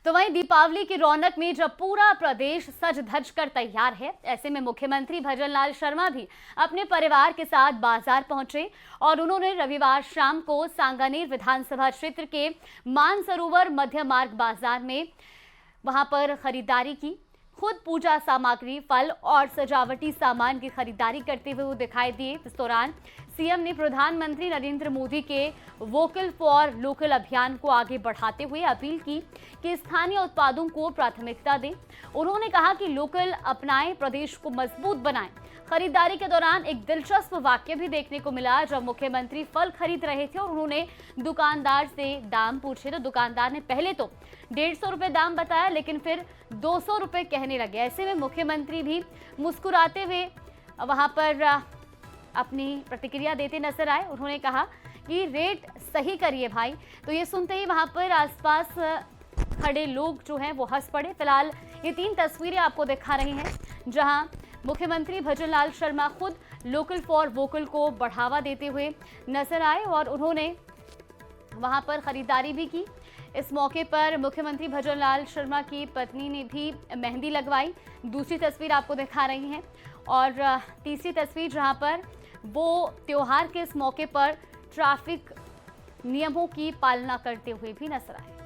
तो वहीं दीपावली की रौनक में जब पूरा प्रदेश सज धज कर तैयार है, ऐसे में मुख्यमंत्री भजनलाल शर्मा भी अपने परिवार के साथ बाजार पहुंचे और उन्होंने रविवार शाम को सांगानेर विधानसभा क्षेत्र के मानसरोवर मध्य मार्ग बाजार में वहां पर खरीदारी की। खुद पूजा सामग्री, फल और सजावटी सामान की खरीदारी करते हुए वो दिखाई दिए। इस दौरान सीएम ने प्रधानमंत्री नरेंद्र मोदी के वोकल फॉर लोकल अभियान को आगे बढ़ाते हुए अपील की कि स्थानीय उत्पादों को प्राथमिकता दें। उन्होंने कहा कि लोकल अपनाएं, प्रदेश को मजबूत बनाएं। खरीदारी के दौरान एक दिलचस्प वाक्य भी देखने को मिला जब मुख्यमंत्री फल खरीद रहे थे और उन्होंने दुकानदार से दाम पूछे तो दुकानदार ने पहले तो 150 रुपए दाम बताया, लेकिन फिर 200 रुपए कहने लगे। ऐसे में मुख्यमंत्री भी मुस्कुराते हुए वहां पर अपनी प्रतिक्रिया देते नजर आए। उन्होंने कहा कि रेट सही करिए भाई। तो ये सुनते ही वहां पर आसपास खड़े लोग जो हैं वो हंस पड़े। फिलहाल ये 3 तस्वीरें आपको दिखा रही हैं जहां मुख्यमंत्री भजनलाल शर्मा खुद लोकल फॉर वोकल को बढ़ावा देते हुए नजर आए और उन्होंने वहां पर खरीदारी भी की। इस मौके पर मुख्यमंत्री भजनलाल शर्मा की पत्नी ने भी मेहंदी लगवाई। दूसरी तस्वीर आपको दिखा रही हैं और तीसरी तस्वीर जहां पर वो त्योहार के इस मौके पर ट्रैफिक नियमों की पालना करते हुए भी नजर आए।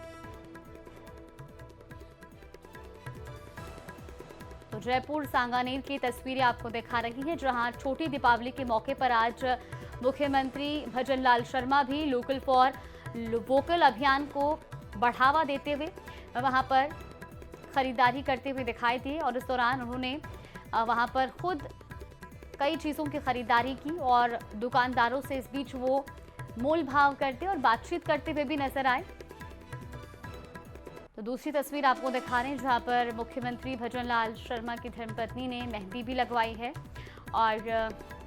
तो जयपुर सांगानेर की तस्वीरें आपको दिखा रही हैं जहां छोटी दीपावली के मौके पर आज मुख्यमंत्री भजनलाल शर्मा भी लोकल फॉर वोकल अभियान को बढ़ावा देते हुए वहां पर खरीदारी करते हुए दिखाई दिए और इस दौरान उन्होंने वहां पर खुद कई चीज़ों की खरीदारी की और दुकानदारों से इस बीच वो मोल भाव करते और बातचीत करते हुए भी नजर आए। तो दूसरी तस्वीर आपको दिखा रहे हैं जहां पर मुख्यमंत्री भजनलाल शर्मा की धर्मपत्नी ने मेहंदी भी लगवाई है और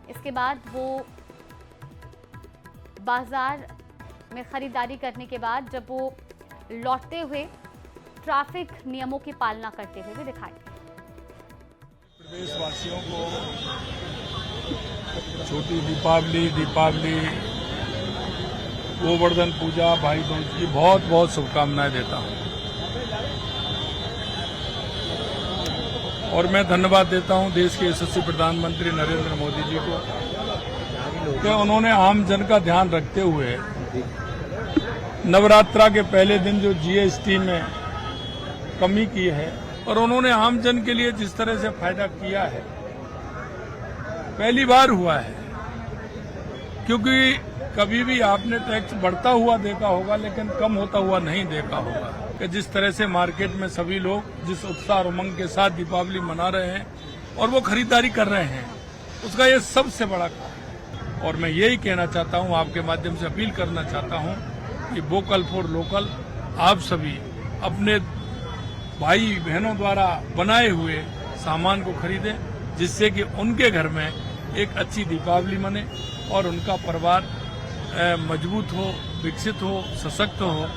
इसके बाद वो बाजार में खरीदारी करने के बाद जब वो लौटते हुए ट्रैफिक नियमों की पालना करते हुए भी दिखाई दिए। प्रदेशवासियों को छोटी दीपावली, गोवर्धन पूजा, भाई दूज की बहुत बहुत शुभकामनाएं देता हूं और मैं धन्यवाद देता हूं देश के यशस्वी प्रधानमंत्री नरेंद्र मोदी जी को कि उन्होंने आम जन का ध्यान रखते हुए नवरात्रा के पहले दिन जो जीएसटी में कमी की है और उन्होंने आम जन के लिए जिस तरह से फायदा किया है, पहली बार हुआ है। क्योंकि कभी भी आपने टैक्स बढ़ता हुआ देखा होगा लेकिन कम होता हुआ नहीं देखा होगा कि जिस तरह से मार्केट में सभी लोग जिस उत्साह और उमंग के साथ दीपावली मना रहे हैं और वो खरीदारी कर रहे हैं, उसका ये सबसे बड़ा कारण है। और मैं यही कहना चाहता हूं, आपके माध्यम से अपील करना चाहता हूं कि वोकल फॉर लोकल आप सभी अपने भाई बहनों द्वारा बनाए हुए सामान को खरीदें, जिससे कि उनके घर में एक अच्छी दीपावली मने और उनका परिवार मजबूत हो, विकसित हो, सशक्त हो।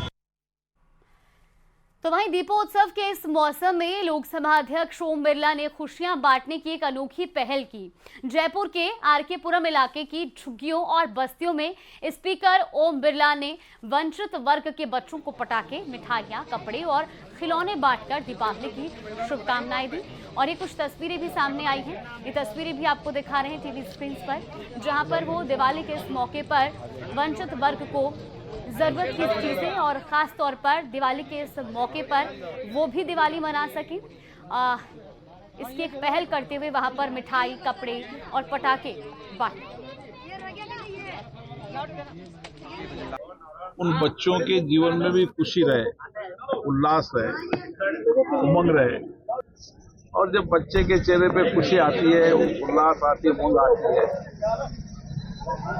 तो वहीं दीपोत्सव के इस मौसम में लोकसभा अध्यक्ष ओम बिरला ने खुशियां बांटने की एक अनोखी पहल की। जयपुर के आरकेपुरम इलाके की झुग्गियों और बस्तियों में स्पीकर ओम बिरला ने वंचित वर्ग के बच्चों को पटाखे, मिठाइयां, कपड़े और खिलौने बांटकर दीपावली की शुभकामनाएं दी। और ये कुछ तस्वीरें भी सामने आई हैं। ये तस्वीरें भी आपको दिखा रहे हैं टीवी स्क्रीन पर, जहां पर वो दिवाली के इस मौके पर वंचित वर्ग को जरूरत की चीजें और खास तौर पर दिवाली के इस मौके पर वो भी दिवाली मना सकें, इसकी एक पहल करते हुए वहां पर मिठाई, कपड़े और पटाखे बांटे। उन बच्चों के जीवन में भी खुशी रहे, उल्लास रहे, उमंग रहे और जब बच्चे के चेहरे पे खुशी आती है, उल्लास आती है, उमंग आती है,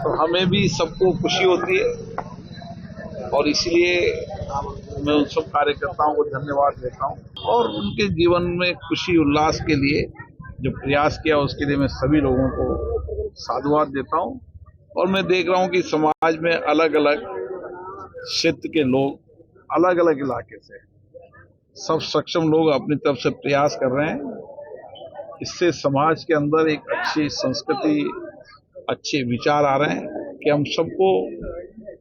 तो हमें भी सबको खुशी होती है। और इसलिए मैं उन सब कार्यकर्ताओं को धन्यवाद देता हूं और उनके जीवन में खुशी उल्लास के लिए जो प्रयास किया उसके लिए मैं सभी लोगों को साधुवाद देता हूं। और मैं देख रहा हूं कि समाज में अलग अलग क्षेत्र के लोग, अलग अलग इलाके से सब सक्षम लोग अपनी तरफ से प्रयास कर रहे हैं। इससे समाज के अंदर एक अच्छी संस्कृति, अच्छे विचार आ रहे हैं कि हम सबको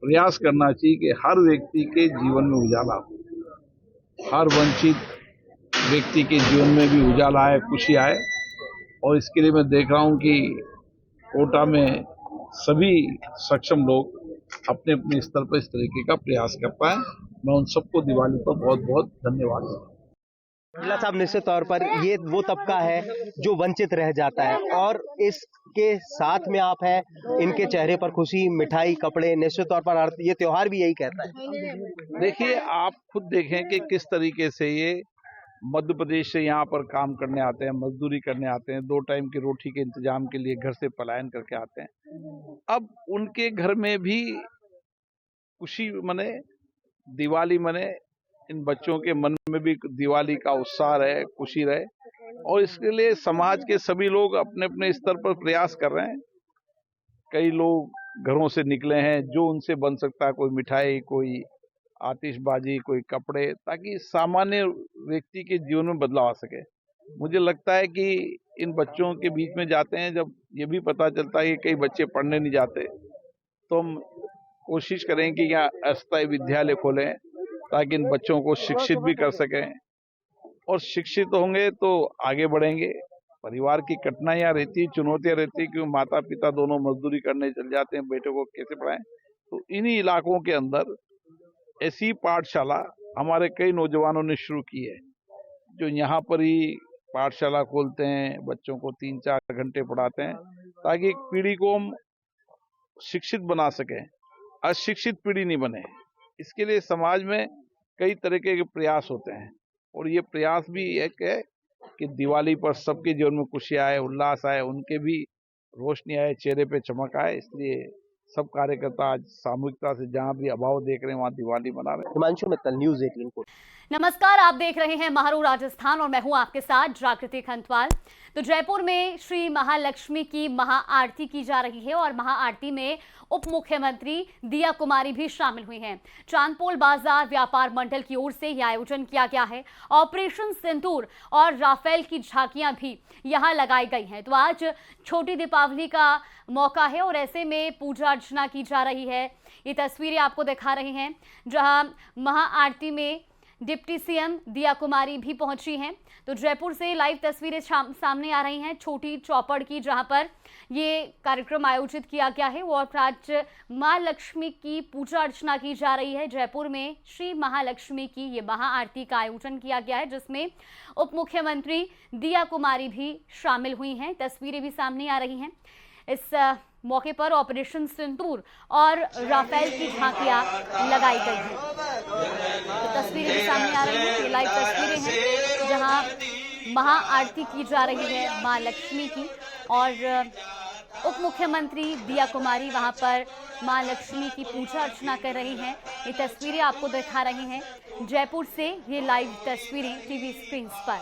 प्रयास करना चाहिए कि हर व्यक्ति के जीवन में उजाला हो। हर वंचित व्यक्ति के जीवन में भी उजाला आए, खुशी आए। और इसके लिए मैं देख रहा हूं कि कोटा में सभी सक्षम लोग अपने अपने स्तर पर इस तरीके का प्रयास कर पाए। मैं उन सबको दिवाली पर बहुत बहुत धन्यवाद देता हूं। मंडला साहब, निश्चित तौर पर ये वो तबका है जो वंचित रह जाता है और इसके साथ में आप हैं, इनके चेहरे पर खुशी, मिठाई, कपड़े, निश्चित तौर पर ये त्योहार भी यही कहता है। देखिए, आप खुद देखें कि किस तरीके से ये मध्य प्रदेश से यहाँ पर काम करने आते हैं, मजदूरी करने आते हैं, 2 टाइम की रोटी के इंतजाम के लिए घर से पलायन करके आते हैं। अब उनके घर में भी खुशी मने, दिवाली मने, इन बच्चों के मन में भी दिवाली का उत्साह रहे, खुशी रहे। और इसके लिए समाज के सभी लोग अपने अपने स्तर पर प्रयास कर रहे हैं। कई लोग घरों से निकले हैं, जो उनसे बन सकता है, कोई मिठाई, कोई आतिशबाजी, कोई कपड़े, ताकि सामान्य व्यक्ति के जीवन में बदलाव आ सके। मुझे लगता है कि इन बच्चों के बीच में जाते हैं, जब ये भी पता चलता है कि कई बच्चे पढ़ने नहीं जाते, तो हम कोशिश करें कि यहाँ अस्थायी विद्यालय खोलें ताकि इन बच्चों को शिक्षित भी कर सकें। और शिक्षित होंगे तो आगे बढ़ेंगे। परिवार की कठिनाइयां रहती, चुनौतियां रहती, क्योंकि माता पिता दोनों मजदूरी करने चल जाते हैं, बेटे को कैसे पढ़ाएं। तो इन्हीं इलाकों के अंदर ऐसी पाठशाला हमारे कई नौजवानों ने शुरू की है, जो यहाँ पर ही पाठशाला खोलते हैं, बच्चों को 3-4 घंटे पढ़ाते हैं, ताकि एक पीढ़ी को हम शिक्षित बना सकें, अशिक्षित पीढ़ी नहीं बने। इसके लिए समाज में कई तरीके के प्रयास होते हैं और ये प्रयास भी एक है कि दिवाली पर सबके जीवन में खुशी आए, उल्लास आए, उनके भी रोशनी आए, चेहरे पे चमक आए। इसलिए सब कार्यकर्ता आज सामूहिकता से जहां भी अभाव देख रहे हैं वहां दिवाली मना रहे हैं। हिमांशु मित्तल, न्यूज़ 18 को। नमस्कार, आप देख रहे हैं महारू राजस्थान और मैं हूं आपके साथ जागृति खंतवाल। तो जयपुर में श्री महालक्ष्मी की महाआरती की जा रही है और महाआरती में उप मुख्यमंत्री दिया कुमारी भी शामिल हुई हैं। चांदपोल बाजार व्यापार मंडल की ओर से यह आयोजन किया गया है। ऑपरेशन सिंदूर और राफेल की झांकियां भी यहां लगाई गई हैं। तो आज छोटी दीपावली का मौका है और ऐसे में पूजा अर्चना की जा रही है। ये तस्वीरें आपको दिखा रहे हैं जहां महाआरती में डिप्टी सीएम दिया कुमारी भी पहुंची हैं। तो जयपुर से लाइव तस्वीरें सामने आ रही हैं छोटी चौपड़ की, जहां पर ये कार्यक्रम आयोजित किया गया है और आज मां लक्ष्मी की पूजा अर्चना की जा रही है। जयपुर में श्री महालक्ष्मी की ये महाआरती का आयोजन किया गया है, जिसमें उप मुख्यमंत्री दिया कुमारी भी शामिल हुई हैं। तस्वीरें भी सामने आ रही हैं। इस मौके पर ऑपरेशन सिंदूर और राफेल की झांकियां लगाई गई हैं। तो तस्वीरें भी सामने आ रही हैं। ये लाइव तस्वीरें हैं जहां महाआरती की जा रही है मां लक्ष्मी की और उप मुख्यमंत्री दिया कुमारी वहां पर मां लक्ष्मी की पूजा अर्चना कर रही हैं। ये तस्वीरें आपको दिखा रही हैं जयपुर से, ये लाइव तस्वीरें टीवी स्क्रीन पर।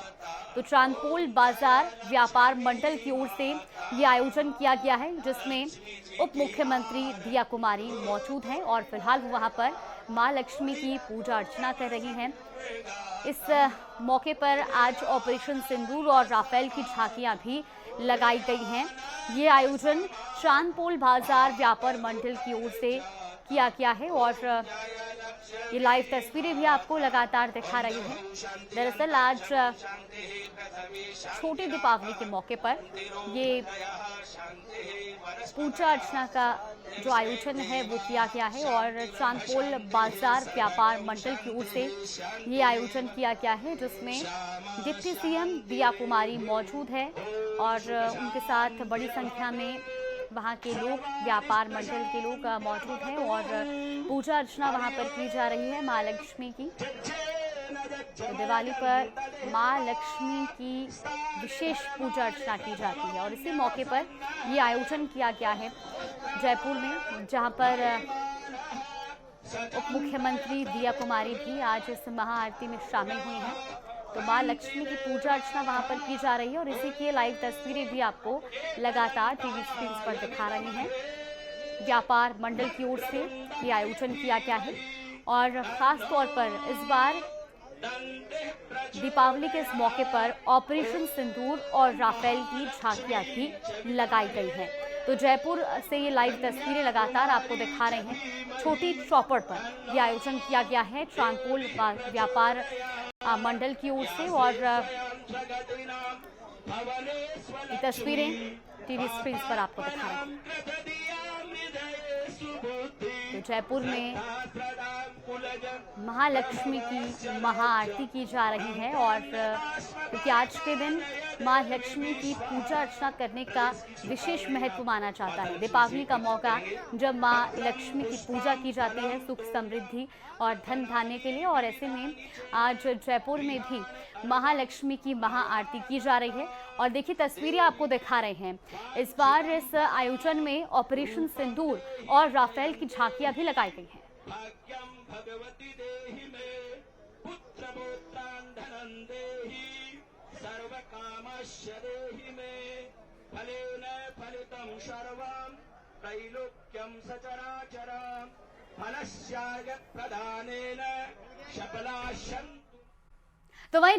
तो चांदपोल बाजार व्यापार मंडल की ओर से ये आयोजन किया गया है, जिसमें उप मुख्यमंत्री दिया कुमारी मौजूद हैं और फिलहाल वहां पर मां लक्ष्मी की पूजा अर्चना कर रही हैं। इस मौके पर आज ऑपरेशन सिंदूर और राफेल की झांकियां भी लगाई गई हैं। ये आयोजन चांदपोल बाजार व्यापार मंडल की ओर से किया गया है और ये लाइव तस्वीरें भी आपको लगातार दिखा रही हैं। दरअसल आज छोटी दीपावली के मौके पर ये पूजा अर्चना का जो आयोजन है वो किया गया है और चांदपोल बाजार व्यापार मंडल की ओर से ये आयोजन किया गया है, जिसमें डिप्टी सीएम दिया कुमारी मौजूद है और उनके साथ बड़ी संख्या में वहाँ के लोग, व्यापार मंडल के लोग मौजूद हैं और पूजा अर्चना वहाँ पर की जा रही है माँ लक्ष्मी की। तो दिवाली पर माँ लक्ष्मी की विशेष पूजा अर्चना की जाती है और इसी मौके पर ये आयोजन किया गया है जयपुर में, जहाँ पर उप मुख्यमंत्री दिया कुमारी भी आज इस महाआरती में शामिल हुई हैं। तो माँ लक्ष्मी की पूजा अर्चना वहाँ पर की जा रही है और इसी की लाइव तस्वीरें भी आपको लगातार टीवी स्क्रीन पर दिखा रही हैं। व्यापार मंडल की ओर से ये आयोजन किया गया है और ख़ास तौर पर इस बार दीपावली के इस मौके पर ऑपरेशन सिंदूर और राफेल की झांकियां भी लगाई गई हैं। तो जयपुर से ये लाइव तस्वीरें लगातार आपको दिखा रहे हैं। छोटी चौपड़ पर यह आयोजन किया गया है चांदपोल व्यापार मंडल की ओर से। और ये तस्वीरें टीवी स्क्रीन पर आपको दिखा रहे हैं। तो जयपुर में महालक्ष्मी की महाआरती की जा रही है, और क्योंकि आज के दिन मां लक्ष्मी की पूजा अर्चना करने का विशेष महत्व माना जाता है। दीपावली का मौका जब मां लक्ष्मी की पूजा की जाती है सुख समृद्धि और धन धान्य के लिए, और ऐसे में आज जयपुर में भी महालक्ष्मी की महाआरती की जा रही है। और देखिए तस्वीरें आपको दिखा रहे हैं। इस बार इस आयोजन में ऑपरेशन सिंदूर और राफेल की झांकियां भी लगाई गई हैं। तो वहीं